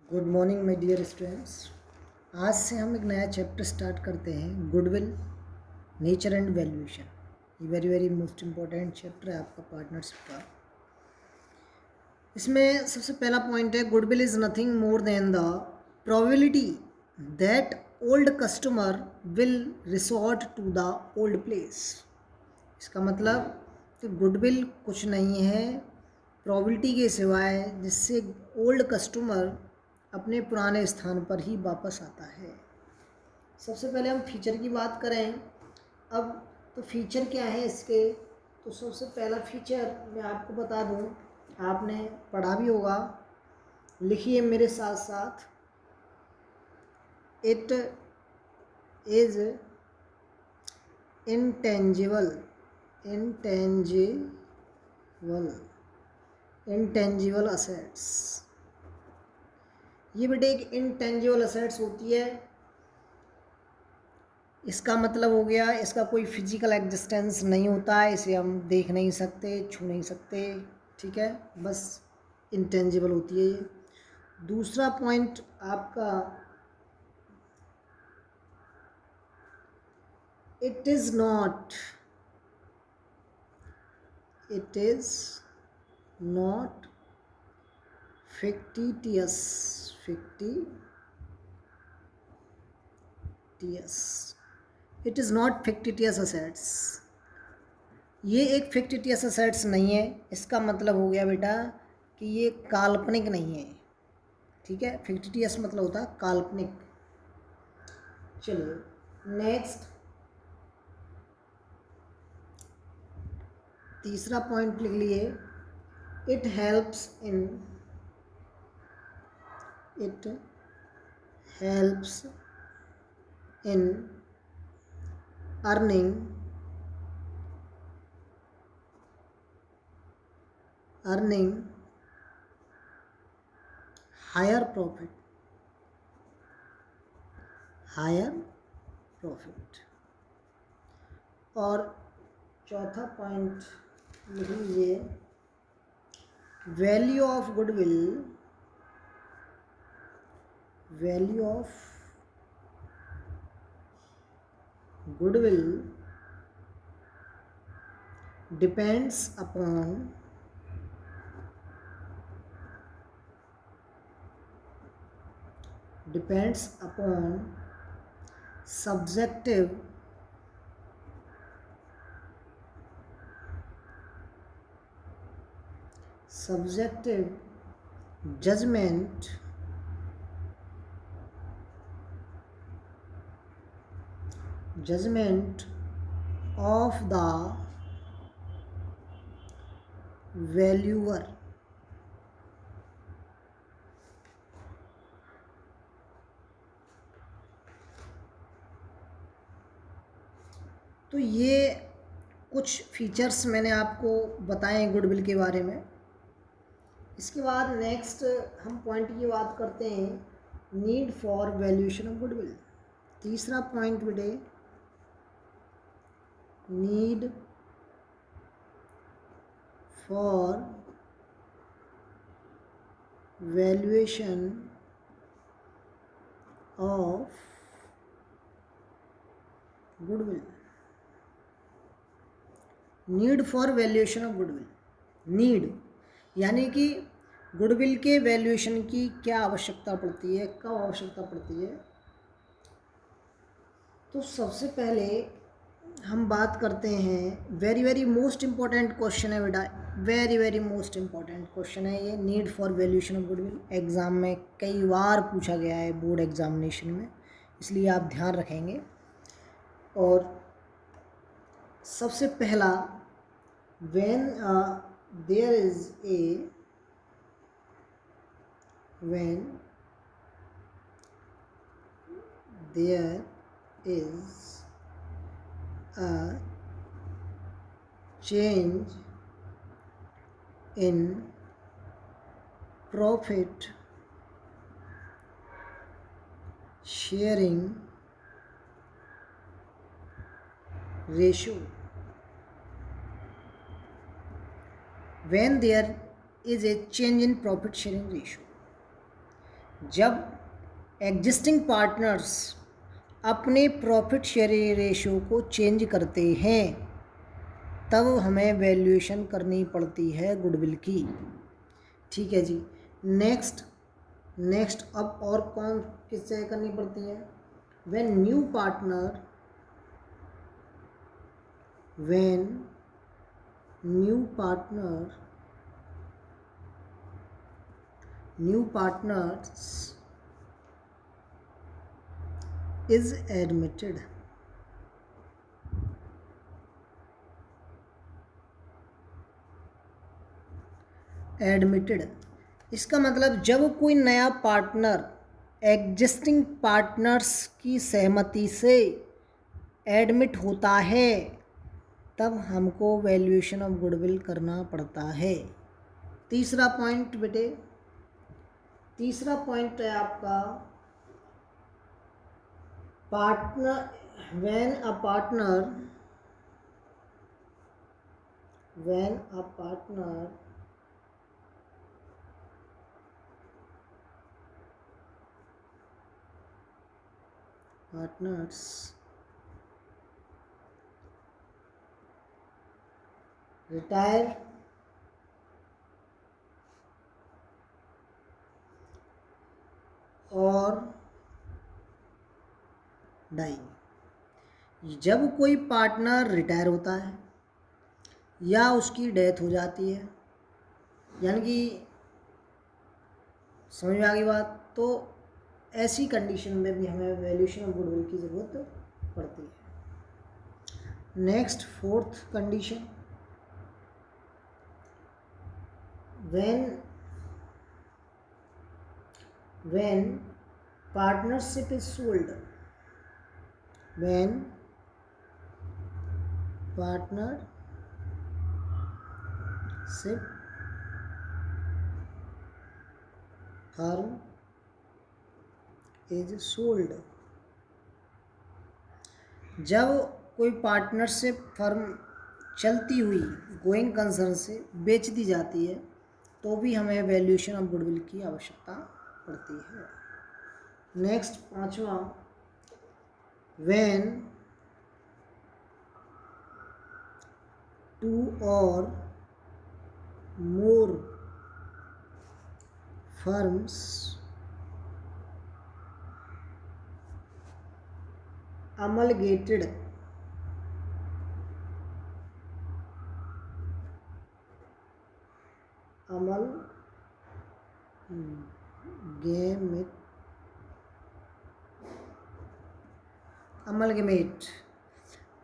Good morning my dear students. आज से हम एक नया चैप्टर स्टार्ट करते हैं, गुडविल, नेचर एंड वैल्यूएशन। ये very very most important chapter है आपका पार्टनरशिप का। इसमें सबसे पहला पॉइंट है, goodwill is nothing more than the probability that old customer will resort to the old place. इसका मतलब कि गुडविल कुछ नहीं है प्रोबेबिलिटी के सिवाय जिससे ओल्ड कस्टमर अपने पुराने स्थान पर ही वापस आता है। सबसे पहले हम फीचर की बात करें। अब तो फीचर क्या है इसके, तो सबसे पहला फीचर मैं आपको बता दूं, आपने पढ़ा भी होगा, लिखिए मेरे साथ साथ। It is intangible intangible assets. ये बेटे एक इंटेंजिबल असेट्स होती है। इसका मतलब हो गया, इसका कोई फिजिकल एग्जिस्टेंस नहीं होता है, इसे हम देख नहीं सकते, छू नहीं सकते, ठीक है, बस इंटेंजिबल होती है ये। दूसरा पॉइंट आपका, it is not fictitious it is not fictitious assets. ये एक फिक्टिटियस असेट्स नहीं है। इसका मतलब हो गया बेटा कि ये काल्पनिक नहीं है, ठीक है। फिक्टिटियस मतलब होता है काल्पनिक। चलिए नेक्स्ट, तीसरा पॉइंट लिख लिए, it helps in earning higher profit. और चौथा पॉइंट लिख लीजिए, value of goodwill depends upon subjective judgment of the valuer। तो ये कुछ फीचर्स मैंने आपको बताए गुडविल के बारे में। इसके बाद नेक्स्ट हम पॉइंट की बात करते हैं, need for valuation of goodwill. तीसरा पॉइंट बेटे, need for valuation of goodwill. Need for valuation of goodwill, need यानी कि गुडविल के वैल्यूएशन की क्या आवश्यकता पड़ती है, कब आवश्यकता पड़ती है। तो सबसे पहले हम बात करते हैं, very very most important question है बेटा, very very most important question है ये, need for valuation of goodwill. Exam में कई बार पूछा गया है, बोर्ड एग्जामिनेशन में, इसलिए आप ध्यान रखेंगे। और सबसे पहला, when there is a change in profit sharing ratio, when there is a change in profit sharing ratio, जब एग्जिस्टिंग पार्टनर्स अपने प्रॉफिट शेयरिंग रेशो को चेंज करते हैं तब हमें वैल्यूएशन करनी पड़ती है गुडविल की। ठीक है जी। नेक्स्ट अब और कौन किससे करनी पड़ती है? When new partners is admitted, इसका मतलब जब कोई नया पार्टनर एग्जिस्टिंग पार्टनर्स की सहमति से एडमिट होता है तब हमको वैल्यूएशन ऑफ गुडविल करना पड़ता है। तीसरा पॉइंट बेटे, तीसरा पॉइंट है आपका partner when a partner partners retire और डाई, जब कोई पार्टनर रिटायर होता है या उसकी डेथ हो जाती है, यानी कि समझ में आ गई बात, तो ऐसी कंडीशन में भी हमें वैल्यूएशन ऑफ गुडविल की ज़रूरत पड़ती है। Next fourth condition, when partnership is sold, when partnership firm is sold, जब कोई पार्टनरशिप फर्म चलती हुई गोइंग कंसर्न से बेच दी जाती है तो भी हमें वैल्यूएशन ऑफ गुडविल की आवश्यकता पड़ती है। नेक्स्ट पांचवा, when two or more firms amalgamated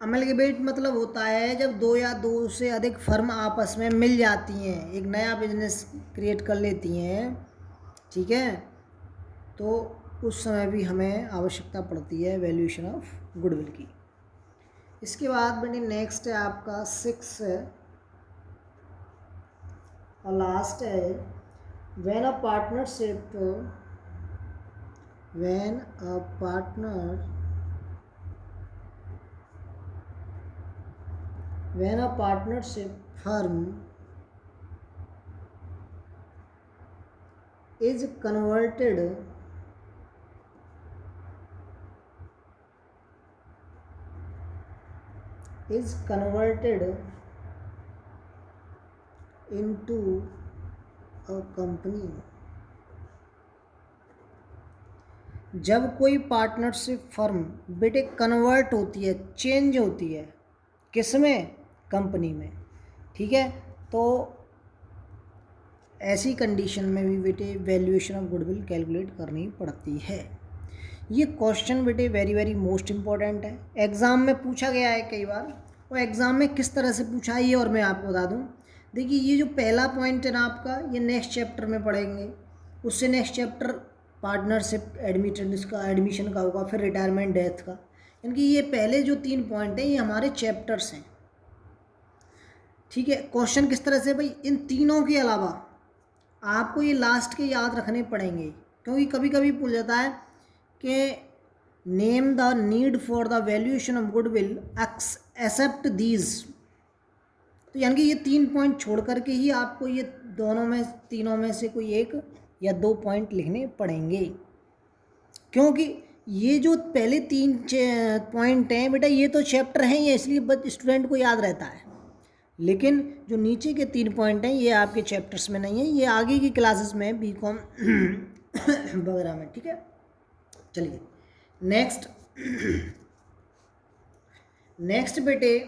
अमलगेमेट मतलब होता है जब दो या दो से अधिक फर्म आपस में मिल जाती हैं, एक नया बिजनेस क्रिएट कर लेती हैं, ठीक है, तो उस समय भी हमें आवश्यकता पड़ती है वैल्यूएशन ऑफ गुडविल की। इसके बाद बेटे नेक्स्ट है आपका 6 है और लास्ट है, when a partnership firm is converted into a company, जब कोई पार्टनरशिप फर्म बेटे कन्वर्ट होती है, चेंज होती है, किसमें? कंपनी में, ठीक है, तो ऐसी कंडीशन में भी बेटे वैल्यूएशन ऑफ गुडविल कैलकुलेट करनी पड़ती है। ये क्वेश्चन बेटे वेरी वेरी मोस्ट इम्पॉर्टेंट है, एग्ज़ाम में पूछा गया है कई बार, और एग्ज़ाम में किस तरह से पूछा है ये और मैं आपको बता दूं। देखिए ये जो पहला पॉइंट है ना आपका, ये नेक्स्ट चैप्टर में पढ़ेंगे, उससे नेक्स्ट चैप्टर पार्टनरशिप एडमिशन का होगा, फिर रिटायरमेंट डेथ का, यानी कि ये पहले जो 3 पॉइंट हैं ये हमारे चैप्टर्स हैं, ठीक है। क्वेश्चन किस तरह से भाई, इन तीनों के अलावा आपको ये लास्ट के याद रखने पड़ेंगे, क्योंकि कभी कभी पूछ जाता है कि name the need for the valuation of goodwill except these, तो यानी कि ये 3 पॉइंट छोड़ करके ही आपको ये तीनों में से कोई एक या 2 पॉइंट लिखने पड़ेंगे, क्योंकि ये जो पहले 3 पॉइंट हैं बेटा ये तो चैप्टर हैं, ये इसलिए स्टूडेंट को याद रहता है, लेकिन जो नीचे के 3 पॉइंट हैं ये आपके चैप्टर्स में नहीं है, ये आगे की क्लासेस में बीकॉम वगैरह में, ठीक है। चलिए नेक्स्ट बेटे